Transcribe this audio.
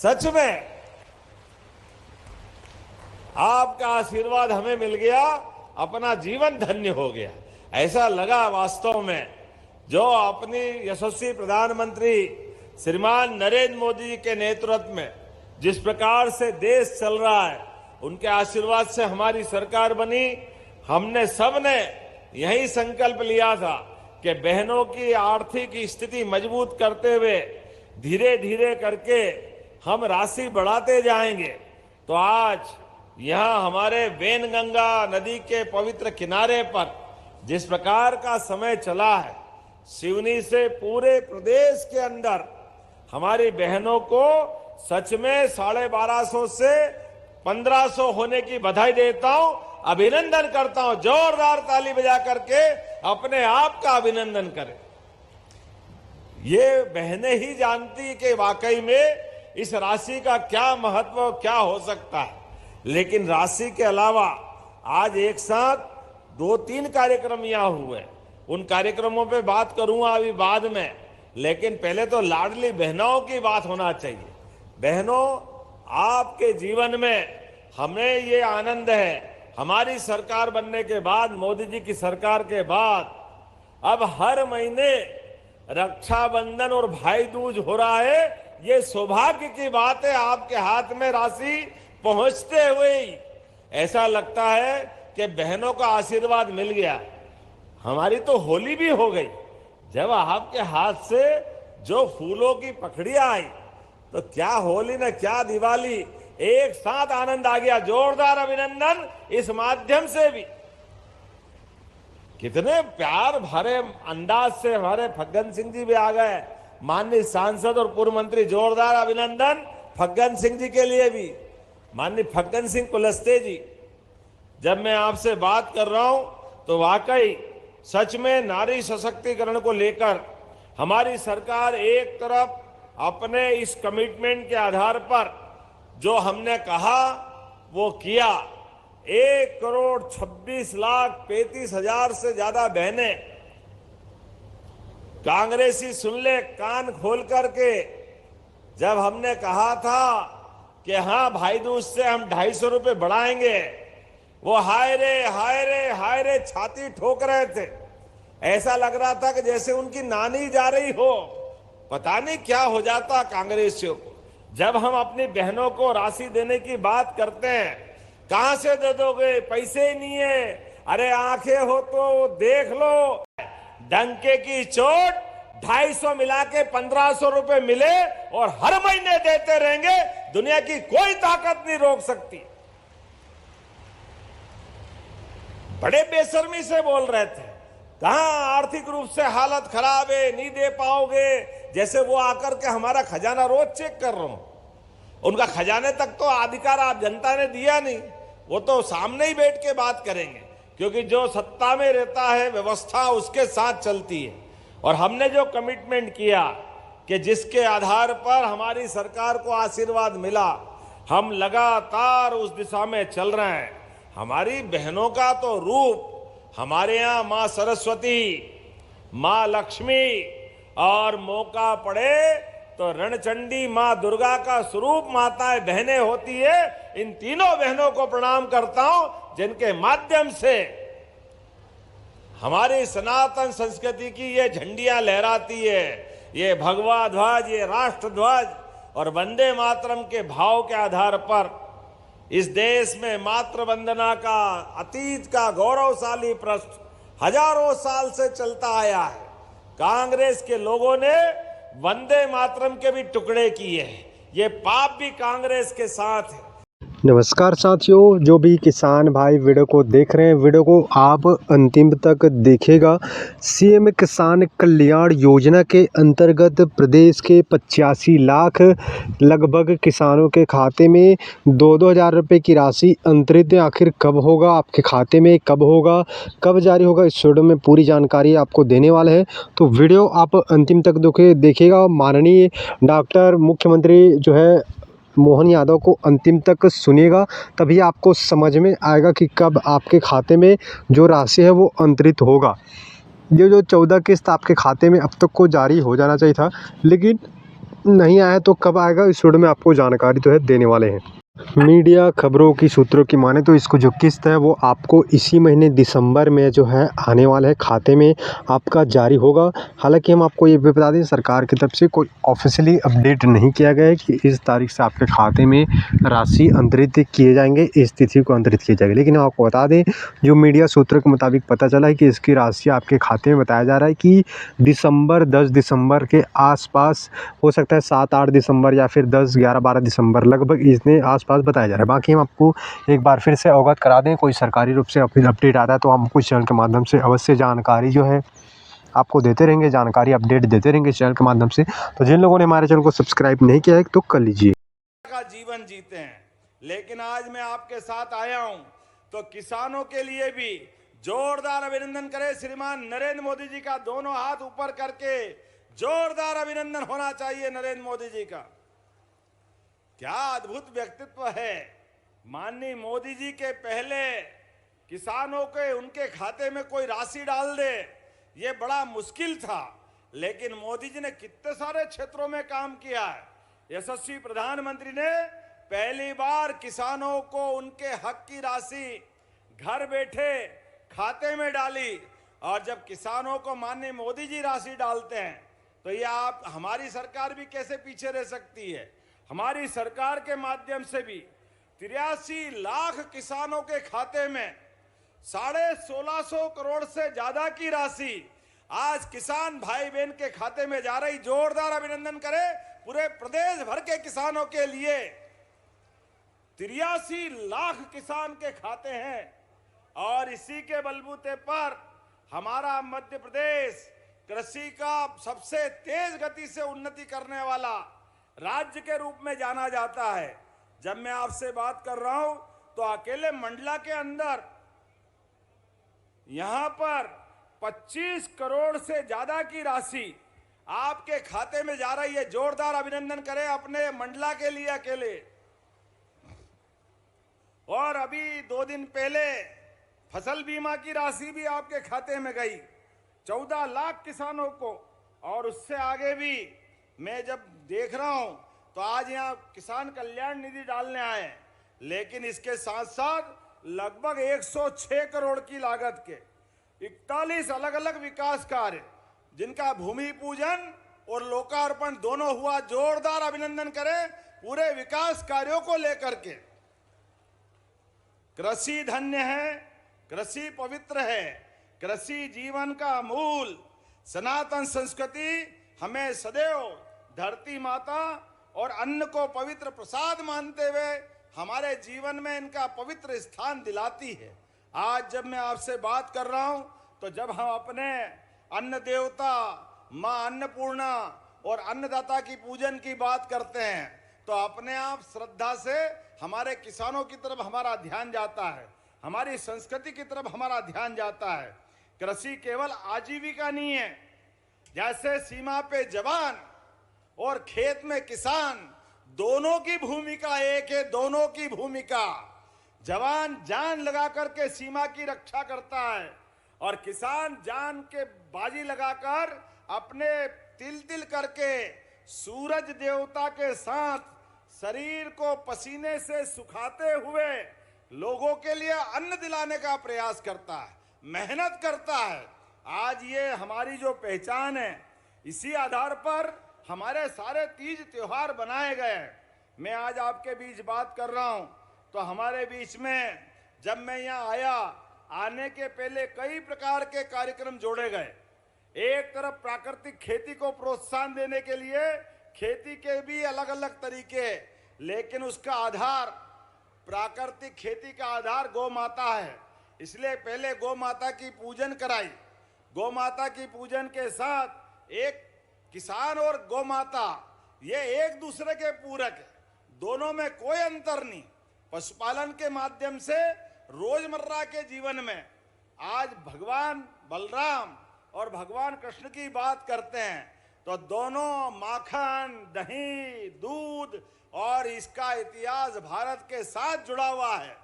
सच में आपका आशीर्वाद हमें मिल गया, अपना जीवन धन्य हो गया। ऐसा लगा वास्तव में, जो अपनी यशस्वी प्रधानमंत्री श्रीमान नरेंद्र मोदी जी के नेतृत्व में जिस प्रकार से देश चल रहा है, उनके आशीर्वाद से हमारी सरकार बनी। हमने सबने यही संकल्प लिया था कि बहनों की आर्थिक स्थिति मजबूत करते हुए धीरे धीरे करके हम राशि बढ़ाते जाएंगे। तो आज यहाँ हमारे वेनगंगा नदी के पवित्र किनारे पर जिस प्रकार का समय चला है, सिवनी से पूरे प्रदेश के अंदर हमारी बहनों को सच में 1250 से 1500 होने की बधाई देता हूं, अभिनंदन करता हूं। जोरदार ताली बजा करके अपने आप का अभिनंदन करें। ये बहनें ही जानती कि वाकई में इस राशि का क्या महत्व, क्या हो सकता है। लेकिन राशि के अलावा आज एक साथ 2-3 कार्यक्रम यहाँ हुए, उन कार्यक्रमों पे बात करूंगा अभी बाद में, लेकिन पहले तो लाडली बहनों की बात होना चाहिए। बहनों, आपके जीवन में हमें ये आनंद है, हमारी सरकार बनने के बाद, मोदी जी की सरकार के बाद, अब हर महीने रक्षाबंधन और भाई दूज हो रहा है। ये सौभाग्य की बात है, आपके हाथ में राशि पहुंचते हुए ही ऐसा लगता है कि बहनों का आशीर्वाद मिल गया। हमारी तो होली भी हो गई, जब आपके हाथ से जो फूलों की पखड़ियां आई, तो क्या होली न क्या दिवाली, एक साथ आनंद आ गया। जोरदार अभिनंदन इस माध्यम से भी। कितने प्यार भरे अंदाज से हमारे फग्गन सिंह जी भी आ गए, माननीय सांसद और पूर्व मंत्री। जोरदार अभिनंदन फग्गन सिंह जी के लिए भी। माननीय फग्गन सिंह कुलस्ते जी, जब मैं आपसे बात कर रहा हूं तो वाकई सच में नारी सशक्तिकरण को लेकर हमारी सरकार एक तरफ अपने इस कमिटमेंट के आधार पर जो हमने कहा वो किया। 1,26,35,000 से ज्यादा बहनें, कांग्रेसी सुन ले कान खोल करके, जब हमने कहा था कि हाँ भाई दूज से हम 250 रुपए बढ़ाएंगे, वो हाय रे हाय रे हाय रे छाती ठोक रहे थे। ऐसा लग रहा था कि जैसे उनकी नानी जा रही हो। पता नहीं क्या हो जाता कांग्रेसियों को। जब हम अपनी बहनों को राशि देने की बात करते हैं, कहां से दे दोगे, पैसे ही नहीं है। अरे आंखें हो तो देख लो, डंके की चोट 250 मिला के 1500 रुपए मिले और हर महीने देते रहेंगे। दुनिया की कोई ताकत नहीं रोक सकती। बड़े बेशर्मी से बोल रहे थे, कहां आर्थिक रूप से हालत खराब है, नहीं दे पाओगे, जैसे वो आकर के हमारा खजाना रोज चेक कर रहा हूं। उनका खजाने तक तो अधिकार आप जनता ने दिया नहीं, वो तो सामने ही बैठ के बात करेंगे, क्योंकि जो सत्ता में रहता है व्यवस्था उसके साथ चलती है। और हमने जो कमिटमेंट किया कि जिसके आधार पर हमारी सरकार को आशीर्वाद मिला, हम लगातार उस दिशा में चल रहे हैं। हमारी बहनों का तो रूप हमारे यहाँ माँ सरस्वती, माँ लक्ष्मी और मौका पड़े तो रणचंडी माँ दुर्गा का स्वरूप माताएं बहनें होती है। इन तीनों बहनों को प्रणाम करता हूं, जिनके माध्यम से हमारी सनातन संस्कृति की ये झंडियां लहराती है, ये भगवा ध्वज, ये राष्ट्र ध्वज और वंदे मातरम के भाव के आधार पर इस देश में मातृ वंदना का अतीत का गौरवशाली पृष्ठ हजारों साल से चलता आया है। कांग्रेस के लोगों ने वंदे मातरम के भी टुकड़े किए हैं। ये पाप भी कांग्रेस के साथ है। नमस्कार साथियों, जो भी किसान भाई वीडियो को देख रहे हैं, वीडियो को आप अंतिम तक देखिएगा। सीएम किसान कल्याण योजना के अंतर्गत प्रदेश के 85 लाख लगभग किसानों के खाते में 2-2 हज़ार रुपये की राशि अंतरित आखिर कब होगा, आपके खाते में कब होगा, कब जारी होगा, इस वीडियो में पूरी जानकारी आपको देने वाले हैं। तो वीडियो आप अंतिम तक देखिएगा। माननीय डॉक्टर मुख्यमंत्री जो है मोहन यादव को अंतिम तक सुनिएगा, तभी आपको समझ में आएगा कि कब आपके खाते में जो राशि है वो अंतरित होगा। ये जो 14 किस्त आपके खाते में अब तक को जारी हो जाना चाहिए था, लेकिन नहीं आया तो कब आएगा, इस वीडियो में आपको जानकारी तो है देने वाले हैं। मीडिया खबरों की सूत्रों की माने तो इसको जो किस्त है वो आपको इसी महीने दिसंबर में जो है आने वाला है, खाते में आपका जारी होगा। हालांकि हम आपको ये भी बता दें, सरकार की तरफ से कोई ऑफिशियली अपडेट नहीं किया गया है कि इस तारीख से आपके खाते में राशि अंतरित किए जाएंगे, इस तिथि को अंतरित किए जाएंगे। लेकिन हम आपको बता दें, जो मीडिया सूत्रों के मुताबिक पता चला है कि इसकी राशि आपके खाते में बताया जा रहा है कि 10 दिसंबर के आसपास हो सकता है, 7-8 दिसंबर या फिर 10, 11, 12 दिसंबर लगभग इसने आसपास बताया जा रहा है। बाकी हम आपको एक बार फिर से अवगत करा दें, कोई सरकारी रूप से अपडेट आता है तो हम कुछ चैनल के माध्यम से अवश्य जानकारी जो है आपको देते रहेंगे, जानकारी अपडेट देते रहेंगे चैनल के माध्यम से। तो जिन लोगों ने हमारे चैनल को सब्सक्राइब नहीं किया है तो कर लीजिए। का जीवन जीते हैं, लेकिन आज मैं आपके साथ आया हूं तो किसानों के लिए भी जोरदार अभिनंदन करें। श्रीमान नरेंद्र मोदी जी का दोनों हाथ ऊपर करके जोरदार अभिनंदन होना चाहिए नरेंद्र मोदी जी का। क्या अद्भुत व्यक्तित्व है। माननीय मोदी जी के पहले किसानों के उनके खाते में कोई राशि डाल दे, ये बड़ा मुश्किल था, लेकिन मोदी जी ने कितने सारे क्षेत्रों में काम किया है। यशस्वी प्रधानमंत्री ने पहली बार किसानों को उनके हक की राशि घर बैठे खाते में डाली, और जब किसानों को माननीय मोदी जी राशि डालते हैं तो ये आप हमारी सरकार भी कैसे पीछे रह सकती है। हमारी सरकार के माध्यम से भी 83 लाख किसानों के खाते में 1650 करोड़ से ज्यादा की राशि आज किसान भाई बहन के खाते में जा रही। जोरदार अभिनंदन करें पूरे प्रदेश भर के किसानों के लिए। 83 लाख किसान के खाते हैं, और इसी के बलबूते पर हमारा मध्य प्रदेश कृषि का सबसे तेज गति से उन्नति करने वाला राज्य के रूप में जाना जाता है। जब मैं आपसे बात कर रहा हूं तो अकेले मंडला के अंदर यहां पर 25 करोड़ से ज्यादा की राशि आपके खाते में जा रही है। जोरदार अभिनंदन करें अपने मंडला के लिए अकेले। और अभी 2 दिन पहले फसल बीमा की राशि भी आपके खाते में गई 14 लाख किसानों को। और उससे आगे भी मैं जब देख रहा हूं तो आज यहां किसान कल्याण निधि डालने आए, लेकिन इसके साथ साथ लगभग 106 करोड़ की लागत के 41 अलग अलग विकास कार्य जिनका भूमि पूजन और लोकार्पण दोनों हुआ। जोरदार अभिनंदन करें पूरे विकास कार्यों को लेकर के। कृषि धन्य है, कृषि पवित्र है, कृषि जीवन का मूल। सनातन संस्कृति हमें सदैव धरती माता और अन्न को पवित्र प्रसाद मानते हुए हमारे जीवन में इनका पवित्र स्थान दिलाती है। आज जब मैं आपसे बात कर रहा हूं तो जब हम अपने अन्न देवता मां अन्नपूर्णा और अन्नदाता की पूजन की बात करते हैं तो अपने आप श्रद्धा से हमारे किसानों की तरफ हमारा ध्यान जाता है, हमारी संस्कृति की तरफ हमारा ध्यान जाता है। कृषि केवल आजीविका नहीं है, जैसे सीमा पे जवान और खेत में किसान, दोनों की भूमिका एक है। दोनों की भूमिका, जवान जान लगा करके सीमा की रक्षा करता है और किसान जान के बाजी लगाकर अपने तिल तिल करके सूरज देवता के साथ शरीर को पसीने से सुखाते हुए लोगों के लिए अन्न दिलाने का प्रयास करता है, मेहनत करता है। आज ये हमारी जो पहचान है, इसी आधार पर हमारे सारे तीज त्योहार बनाए गए हैं। मैं आज आपके बीच बात कर रहा हूं तो हमारे बीच में जब मैं यहाँ आया, आने के पहले कई प्रकार के कार्यक्रम जोड़े गए। एक तरफ प्राकृतिक खेती को प्रोत्साहन देने के लिए खेती के भी अलग अलग तरीके, लेकिन उसका आधार, प्राकृतिक खेती का आधार गौ माता है, इसलिए पहले गौ माता की पूजन कराई। गौ माता की पूजन के साथ एक किसान और गौ माता ये एक दूसरे के पूरक है, दोनों में कोई अंतर नहीं। पशुपालन के माध्यम से रोजमर्रा के जीवन में आज भगवान बलराम और भगवान कृष्ण की बात करते हैं तो दोनों माखन, दही, दूध और इसका इतिहास भारत के साथ जुड़ा हुआ है।